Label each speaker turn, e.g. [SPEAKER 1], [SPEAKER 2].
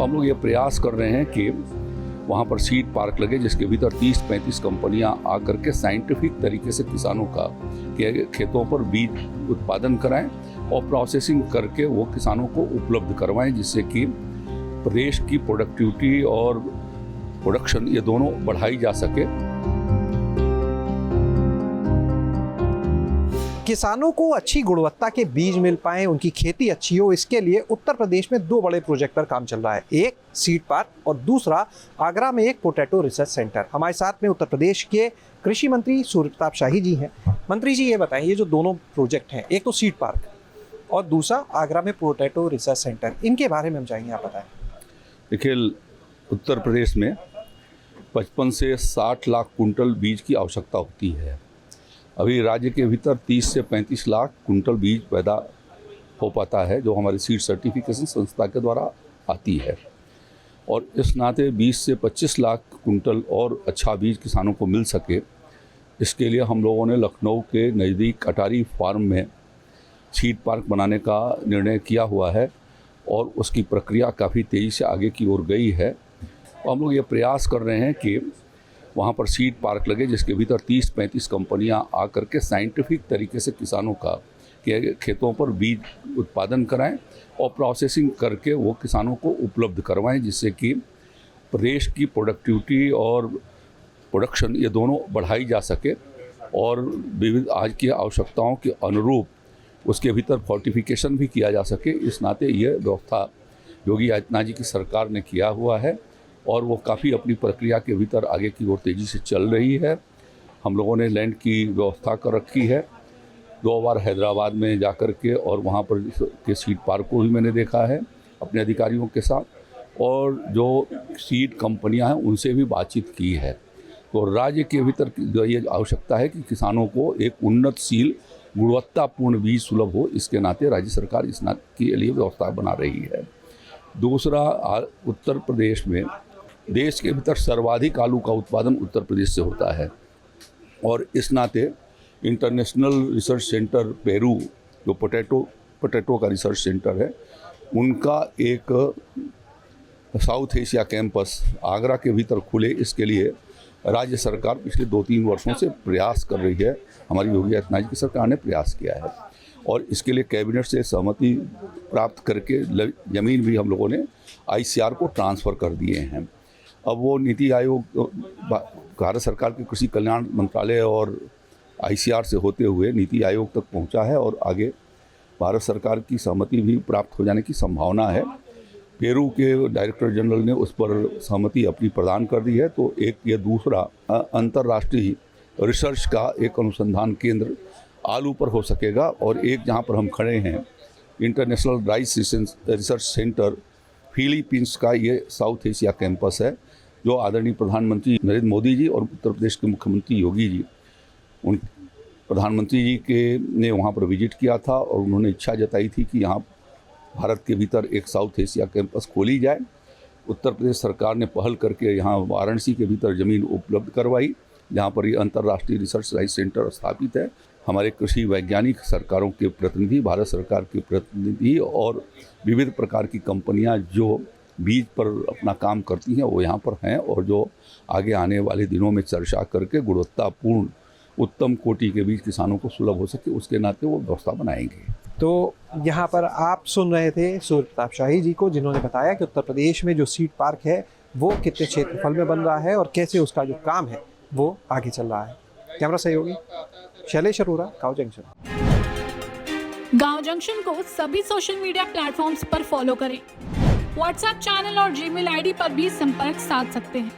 [SPEAKER 1] हम लोग ये प्रयास कर रहे हैं कि वहाँ पर सीड पार्क लगे जिसके भीतर 30-35 कंपनियाँ आकर के साइंटिफिक तरीके से किसानों का खेतों पर बीज उत्पादन कराएं और प्रोसेसिंग करके वो किसानों को उपलब्ध करवाएं, जिससे कि प्रदेश की प्रोडक्टिविटी और प्रोडक्शन ये दोनों बढ़ाई जा सके।
[SPEAKER 2] किसानों को अच्छी गुणवत्ता के बीज मिल पाएं, उनकी खेती अच्छी हो, इसके लिए उत्तर प्रदेश में 2 बड़े प्रोजेक्ट पर काम चल रहा है। एक सीड पार्क और दूसरा आगरा में एक पोटैटो रिसर्च सेंटर। हमारे साथ में उत्तर प्रदेश के कृषि मंत्री सूर्य प्रताप शाही जी हैं। मंत्री जी ये बताएं, ये जो दोनों प्रोजेक्ट हैं, एक तो सीड पार्क और दूसरा आगरा में पोटैटो रिसर्च सेंटर, इनके बारे में हम चाहेंगे आप बताएं।
[SPEAKER 1] देखिए, उत्तर प्रदेश में 55 से 60 लाख कुंटल बीज की आवश्यकता होती है। अभी राज्य के भीतर 30 से 35 लाख कुंटल बीज पैदा हो पाता है, जो हमारी सीड सर्टिफिकेशन संस्था के द्वारा आती है। और इस नाते 20 से 25 लाख कुंटल और अच्छा बीज किसानों को मिल सके, इसके लिए हम लोगों ने लखनऊ के नज़दीक अटारी फार्म में सीड पार्क बनाने का निर्णय किया हुआ है और उसकी प्रक्रिया काफ़ी तेज़ी से आगे की ओर गई है। और हम लोग ये प्रयास कर रहे हैं कि वहाँ पर सीड पार्क लगे जिसके भीतर 30-35 कंपनियाँ आकर के साइंटिफिक तरीके से किसानों का खेतों पर बीज उत्पादन कराएं और प्रोसेसिंग करके वो किसानों को उपलब्ध करवाएं, जिससे कि प्रदेश की प्रोडक्टिविटी और प्रोडक्शन ये दोनों बढ़ाई जा सके और विविध आज की आवश्यकताओं के अनुरूप उसके भीतर फोर्टिफिकेशन भी किया जा सके। इस नाते ये व्यवस्था योगी आदित्यनाथ जी की सरकार ने किया हुआ है और वो काफ़ी अपनी प्रक्रिया के भीतर आगे की ओर तेज़ी से चल रही है। हम लोगों ने लैंड की व्यवस्था कर रखी है। 2 बार हैदराबाद में जाकर के और वहाँ पर के सीड पार्क को भी मैंने देखा है अपने अधिकारियों के साथ, और जो सीड कंपनियाँ हैं उनसे भी बातचीत की है। तो राज्य के भीतर ये आवश्यकता है कि किसानों को एक उन्नतशील गुणवत्तापूर्ण बीज सुलभ हो, इसके नाते राज्य सरकार इस के लिए व्यवस्था बना रही है। दूसरा, उत्तर प्रदेश में देश के भीतर सर्वाधिक आलू का उत्पादन उत्तर प्रदेश से होता है और इस नाते इंटरनेशनल रिसर्च सेंटर पेरू, जो पोटैटो का रिसर्च सेंटर है, उनका एक साउथ एशिया कैंपस आगरा के भीतर खुले, इसके लिए राज्य सरकार पिछले 2-3 वर्षों से प्रयास कर रही है। हमारी योगी आदित्यनाथ जी की सरकार ने प्रयास किया है और इसके लिए कैबिनेट से सहमति प्राप्त करके ज़मीन भी हम लोगों ने ICR को ट्रांसफ़र कर दिए हैं। अब वो नीति आयोग भारत सरकार के कृषि कल्याण मंत्रालय और ICR से होते हुए नीति आयोग तक पहुंचा है और आगे भारत सरकार की सहमति भी प्राप्त हो जाने की संभावना है। पेरू के डायरेक्टर जनरल ने उस पर सहमति अपनी प्रदान कर दी है। तो एक ये दूसरा अंतर्राष्ट्रीय रिसर्च का एक अनुसंधान केंद्र आलू पर हो सकेगा और एक जहाँ पर हम खड़े हैं international rice research centre Philippines का ये साउथ एशिया कैंपस है, जो आदरणीय प्रधानमंत्री नरेंद्र मोदी जी और उत्तर प्रदेश के मुख्यमंत्री योगी जी, उन प्रधानमंत्री जी के ने वहाँ पर विजिट किया था और उन्होंने इच्छा जताई थी कि यहाँ भारत के भीतर एक साउथ एशिया कैंपस खोली जाए। उत्तर प्रदेश सरकार ने पहल करके यहाँ वाराणसी के भीतर ज़मीन उपलब्ध करवाई, जहाँ पर ये अंतर्राष्ट्रीय रिसर्च राइस सेंटर स्थापित है। हमारे कृषि वैज्ञानिक, सरकारों के प्रतिनिधि, भारत सरकार के प्रतिनिधि और विविध प्रकार की कंपनियां जो बीज पर अपना काम करती हैं वो यहाँ पर हैं और जो आगे आने वाले दिनों में चर्चा करके गुणवत्तापूर्ण उत्तम कोटि के बीज किसानों को सुलभ हो सके, उसके नाते वो व्यवस्था बनाएंगे।
[SPEAKER 2] तो यहाँ पर आप सुन रहे थे सूर्य प्रताप शाही जी को, जिन्होंने बताया कि उत्तर प्रदेश में जो सीड पार्क है वो कितने क्षेत्रफल में बन रहा है और कैसे उसका जो काम है वो आगे चल रहा है। कैमरा सहयोगी शैलेश अरोरा, गाँव जंक्शन।
[SPEAKER 3] गाँव जंक्शन को सभी सोशल मीडिया प्लेटफॉर्म्स पर फॉलो करें। व्हाट्सएप चैनल और जीमेल आईडी पर भी संपर्क साध सकते हैं।